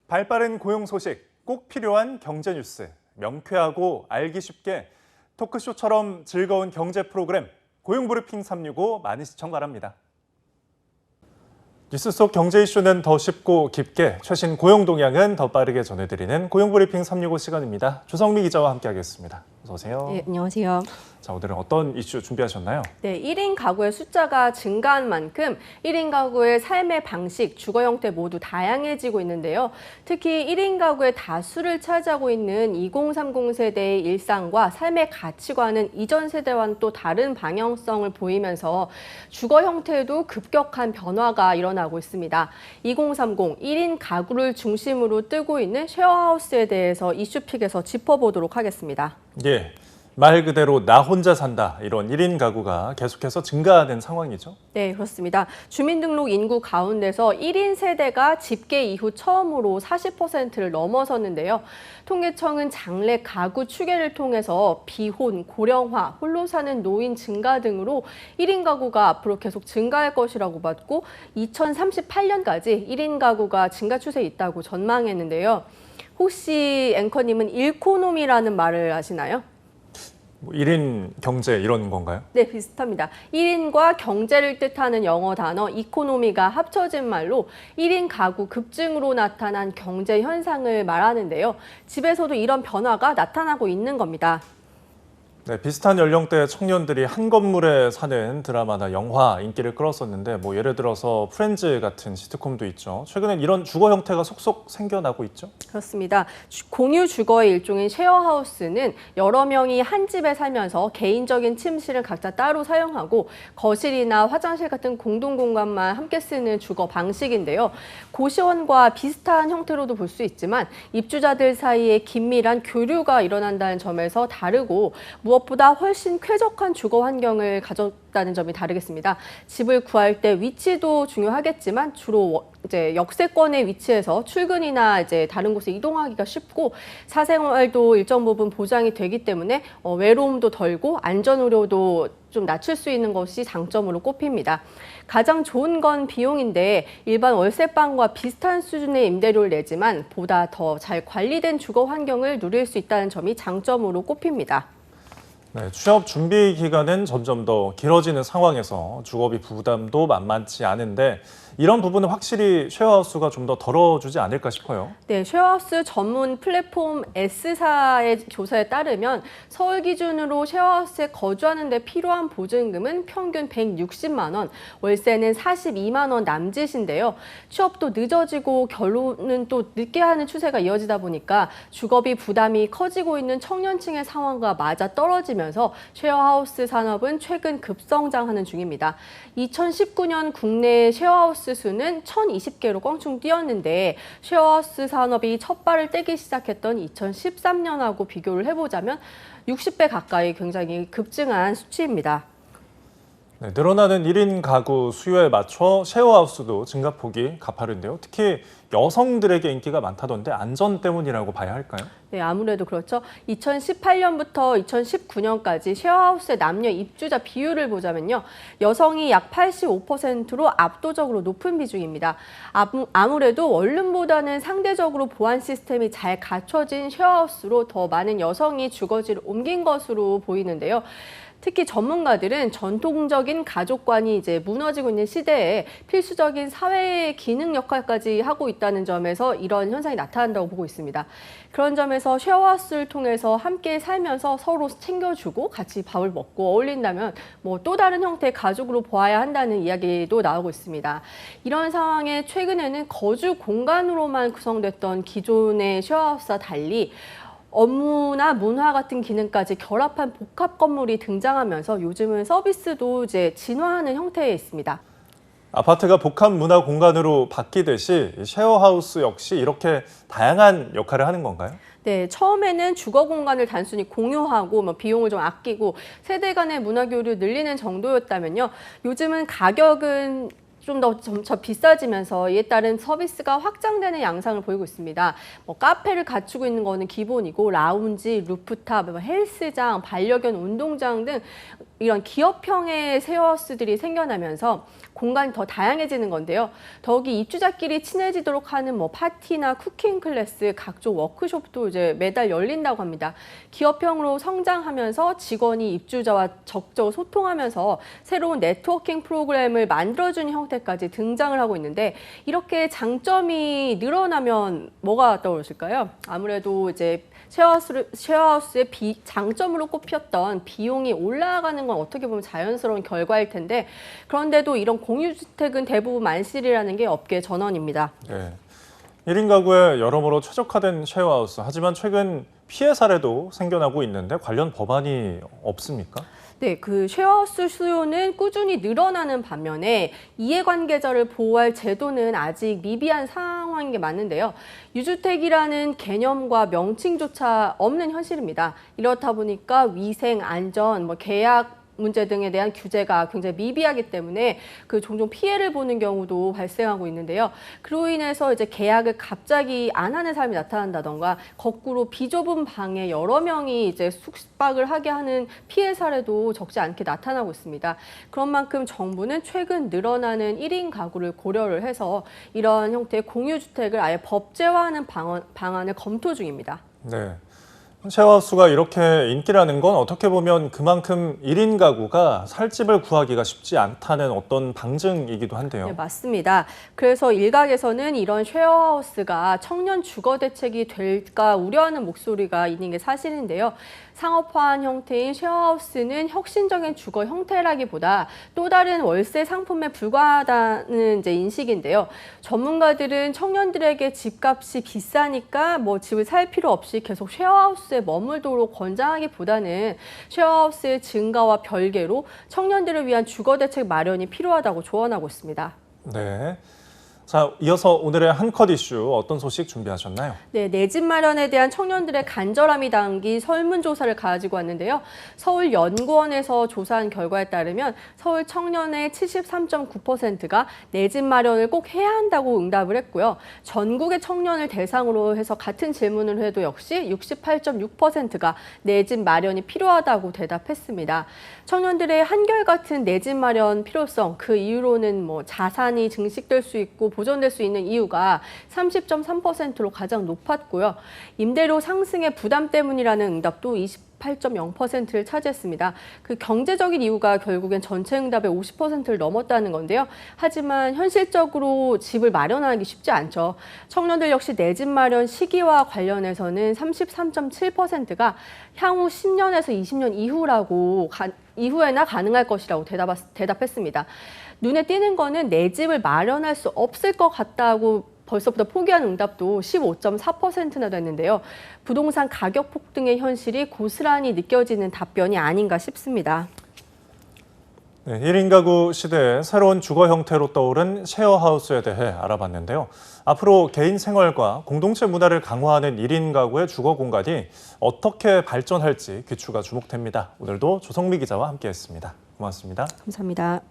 발빠른 고용 소식, 꼭 필요한 경제 뉴스, 명쾌하고 알기 쉽게 토크쇼처럼 즐거운 경제 프로그램 고용브리핑 365 많은 시청 바랍니다. 뉴스 속 경제 이슈는 더 쉽고 깊게, 최신 고용 동향은 더 빠르게 전해드리는 고용브리핑 365 시간입니다. 조성미 기자와 함께하겠습니다. 어서 오세요. 네, 안녕하세요. 자, 오늘은 어떤 이슈 준비하셨나요? 네, 1인 가구의 숫자가 증가한 만큼 1인 가구의 삶의 방식, 주거 형태 모두 다양해지고 있는데요. 특히 1인 가구의 다수를 차지하고 있는 2030 세대의 일상과 삶의 가치관은 이전 세대와는 또 다른 방향성을 보이면서 주거 형태에도 급격한 변화가 일어나고 있습니다. 2030 1인 가구를 중심으로 뜨고 있는 쉐어하우스에 대해서 이슈픽에서 짚어보도록 하겠습니다. 예. 말 그대로 나 혼자 산다, 이런 1인 가구가 계속해서 증가하는 상황이죠? 네, 그렇습니다. 주민등록 인구 가운데서 1인 세대가 집계 이후 처음으로 40%를 넘어섰는데요. 통계청은 장래 가구 추계를 통해서 비혼, 고령화, 홀로 사는 노인 증가 등으로 1인 가구가 앞으로 계속 증가할 것이라고 봤고 2038년까지 1인 가구가 증가 추세에 있다고 전망했는데요. 혹시 앵커님은 일코노미라는 말을 아시나요? 1인 경제 이런 건가요? 네, 비슷합니다. 1인과 경제를 뜻하는 영어 단어 이코노미가 합쳐진 말로 1인 가구 급증으로 나타난 경제 현상을 말하는데요. 집에서도 이런 변화가 나타나고 있는 겁니다. 네, 비슷한 연령대의 청년들이 한 건물에 사는 드라마나 영화 인기를 끌었었는데 예를 들어서 프렌즈 같은 시트콤도 있죠. 최근엔 이런 주거 형태가 속속 생겨나고 있죠. 그렇습니다. 공유 주거의 일종인 쉐어하우스는 여러 명이 한 집에 살면서 개인적인 침실을 각자 따로 사용하고 거실이나 화장실 같은 공동 공간만 함께 쓰는 주거 방식인데요. 고시원과 비슷한 형태로도 볼 수 있지만 입주자들 사이에 긴밀한 교류가 일어난다는 점에서 다르고 무엇보다 훨씬 쾌적한 주거 환경을 가졌다는 점이 다르겠습니다. 집을 구할 때 위치도 중요하겠지만 주로 이제 역세권의 위치에서 출근이나 이제 다른 곳에 이동하기가 쉽고 사생활도 일정 부분 보장이 되기 때문에 외로움도 덜고 안전 우려도 좀 낮출 수 있는 것이 장점으로 꼽힙니다. 가장 좋은 건 비용인데 일반 월세방과 비슷한 수준의 임대료를 내지만 보다 더 잘 관리된 주거 환경을 누릴 수 있다는 점이 장점으로 꼽힙니다. 네, 취업 준비 기간은 점점 더 길어지는 상황에서 주거비 부담도 만만치 않은데 이런 부분은 확실히 쉐어하우스가 좀 더 덜어주지 않을까 싶어요. 네, 쉐어하우스 전문 플랫폼 S사의 조사에 따르면 서울 기준으로 쉐어하우스에 거주하는 데 필요한 보증금은 평균 160만 원, 월세는 42만 원 남짓인데요. 취업도 늦어지고 결혼은 또 늦게 하는 추세가 이어지다 보니까 주거비 부담이 커지고 있는 청년층의 상황과 맞아 떨어지면서 쉐어하우스 산업은 최근 급성장하는 중입니다. 2019년 국내 쉐어하우스 수는 1,020개로 껑충 뛰었는데 쉐어하우스 산업이 첫 발을 떼기 시작했던 2013년하고 비교를 해보자면 60배 가까이 굉장히 급증한 수치입니다. 네, 늘어나는 1인 가구 수요에 맞춰 쉐어하우스도 증가폭이 가파른데요. 특히 여성들에게 인기가 많다던데 안전 때문이라고 봐야 할까요? 네, 아무래도 그렇죠. 2018년부터 2019년까지 쉐어하우스의 남녀 입주자 비율을 보자면요. 여성이 약 85%로 압도적으로 높은 비중입니다. 아무래도 원룸보다는 상대적으로 보안 시스템이 잘 갖춰진 쉐어하우스로 더 많은 여성이 주거지를 옮긴 것으로 보이는데요. 특히 전문가들은 전통적인 가족관이 이제 무너지고 있는 시대에 필수적인 사회 기능 역할까지 하고 있다는 점에서 이런 현상이 나타난다고 보고 있습니다. 그런 점에서 쉐어하우스를 통해서 함께 살면서 서로 챙겨주고 같이 밥을 먹고 어울린다면 또 다른 형태의 가족으로 보아야 한다는 이야기도 나오고 있습니다. 이런 상황에 최근에는 거주 공간으로만 구성됐던 기존의 쉐어하우스와 달리 업무나 문화 같은 기능까지 결합한 복합 건물이 등장하면서 요즘은 서비스도 이제 진화하는 형태에 있습니다. 아파트가 복합 문화 공간으로 바뀌듯이 쉐어하우스 역시 이렇게 다양한 역할을 하는 건가요? 네, 처음에는 주거 공간을 단순히 공유하고 비용을 좀 아끼고 세대 간의 문화 교류 늘리는 정도였다면요. 요즘은 가격은 좀 더 점차 비싸지면서 이에 따른 서비스가 확장되는 양상을 보이고 있습니다. 뭐 카페를 갖추고 있는 거는 기본이고 라운지, 루프탑, 헬스장, 반려견 운동장 등 이런 기업형의 쉐어하우스들이 생겨나면서 공간이 더 다양해지는 건데요. 더욱이 입주자끼리 친해지도록 하는 뭐 파티나 쿠킹 클래스, 각종 워크숍도 이제 매달 열린다고 합니다. 기업형으로 성장하면서 직원이 입주자와 적극적으로 소통하면서 새로운 네트워킹 프로그램을 만들어주는 형태까지 등장을 하고 있는데 이렇게 장점이 늘어나면 뭐가 떠오르실까요? 아무래도 이제 쉐어하우스의 장점으로 꼽혔던 비용이 올라가는 건 어떻게 보면 자연스러운 결과일 텐데 그런데도 이런 공유주택은 대부분 만실이라는 게 업계 전언입니다. 네. 1인 가구에 여러모로 최적화된 쉐어하우스. 하지만 최근 피해 사례도 생겨나고 있는데 관련 법안이 없습니까? 네, 그 쉐어하우스 수요는 꾸준히 늘어나는 반면에 이해관계자를 보호할 제도는 아직 미비한 상황인 게 맞는데요. 유주택이라는 개념과 명칭조차 없는 현실입니다. 이렇다 보니까 위생, 안전, 계약 문제 등에 대한 규제가 굉장히 미비하기 때문에 그 종종 피해를 보는 경우도 발생하고 있는데요. 그로 인해서 이제 계약을 갑자기 안 하는 사람이 나타난다던가 거꾸로 비좁은 방에 여러 명이 이제 숙박을 하게 하는 피해 사례도 적지 않게 나타나고 있습니다. 그런 만큼 정부는 최근 늘어나는 1인 가구를 고려를 해서 이런 형태의 공유주택을 아예 법제화하는 방안을 검토 중입니다. 네. 쉐어하우스가 이렇게 인기라는 건 어떻게 보면 그만큼 1인 가구가 살 집을 구하기가 쉽지 않다는 어떤 방증이기도 한데요. 네, 맞습니다. 그래서 일각에서는 이런 쉐어하우스가 청년 주거 대책이 될까 우려하는 목소리가 있는 게 사실인데요. 상업화한 형태인 쉐어하우스는 혁신적인 주거 형태라기보다 또 다른 월세 상품에 불과하다는 이제 인식인데요. 전문가들은 청년들에게 집값이 비싸니까 집을 살 필요 없이 계속 쉐어하우스에 머물도록 권장하기보다는 쉐어하우스의 증가와 별개로 청년들을 위한 주거 대책 마련이 필요하다고 조언하고 있습니다. 네. 자, 이어서 오늘의 한 컷 이슈 어떤 소식 준비하셨나요? 네, 내 집 마련에 대한 청년들의 간절함이 담긴 설문조사를 가지고 왔는데요. 서울연구원에서 조사한 결과에 따르면 서울 청년의 73.9%가 내 집 마련을 꼭 해야 한다고 응답을 했고요. 전국의 청년을 대상으로 해서 같은 질문을 해도 역시 68.6%가 내 집 마련이 필요하다고 대답했습니다. 청년들의 한결같은 내 집 마련 필요성, 그 이유로는 자산이 증식될 수 있고 보존될 수 있는 이유가 30.3%로 가장 높았고요. 임대료 상승의 부담 때문이라는 응답도 28.0%를 차지했습니다. 그 경제적인 이유가 결국엔 전체 응답의 50%를 넘었다는 건데요. 하지만 현실적으로 집을 마련하기 쉽지 않죠. 청년들 역시 내 집 마련 시기와 관련해서는 33.7%가 향후 10년에서 20년 이후에나 가능할 것이라고 대답했습니다. 눈에 띄는 거는 내 집을 마련할 수 없을 것 같다고 벌써부터 포기한 응답도 15.4%나 됐는데요. 부동산 가격 폭등의 현실이 고스란히 느껴지는 답변이 아닌가 싶습니다. 네, 1인 가구 시대의 새로운 주거 형태로 떠오른 쉐어하우스에 대해 알아봤는데요. 앞으로 개인 생활과 공동체 문화를 강화하는 1인 가구의 주거 공간이 어떻게 발전할지 귀추가 주목됩니다. 오늘도 조성미 기자와 함께했습니다. 고맙습니다. 감사합니다.